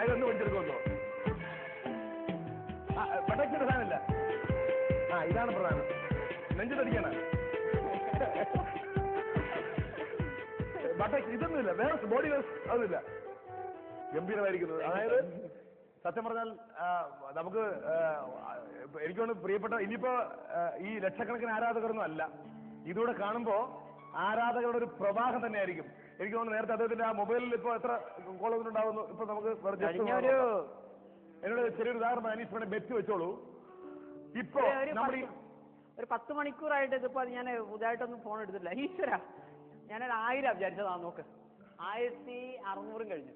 ഇതൊന്നും പഠിച്ചെടുക്കുമല്ലോ. പടക്കിന്റെ സാധനമില്ല. ഇതാണ് പ്രധാനം. നെഞ്ചിലടിക്കാനാ. ബട്ടക്ക് ഇതൊന്നുമില്ല. വേറെ ബോഡി വേഴ്സ് അതൊന്നുമില്ല. ഗംഭീരമായിരിക്കുന്നത്. അതായത് സത്യം പറഞ്ഞാൽ നമുക്ക് എനിക്കൊന്ന് പ്രിയപ്പെട്ട ഇനിയിപ്പോ ഈ ലക്ഷക്കണക്കിന് ആരാധകരൊന്നും അല്ല, ഇതൂടെ കാണുമ്പോ ആരാധകരുടെ ഒരു പ്രവാഹം തന്നെയായിരിക്കും. എനിക്ക് തോന്നുന്നു നേരത്തെ അദ്ദേഹത്തിന്റെ ആ മൊബൈലിൽ ഇപ്പൊ എത്ര കോളുകൾ ഉണ്ടാവുന്നു. ഇപ്പൊ നമുക്ക് എന്നോട് ചെറിയൊരു ഉദാഹരണം അനീസ് വേണേ ബെറ്റ് വെച്ചോളൂ. ഇപ്പൊ ഒരു 10 മണിക്കൂറായിട്ട് ഇതിപ്പോ ഞാൻ പുതുതായിട്ടൊന്നും ഫോൺ എടുത്തിട്ടില്ല. ഈശ്വര, ഞാനൊരു 1000 വിചാരിച്ചതാ. നോക്ക്, 1600 കഴിഞ്ഞു.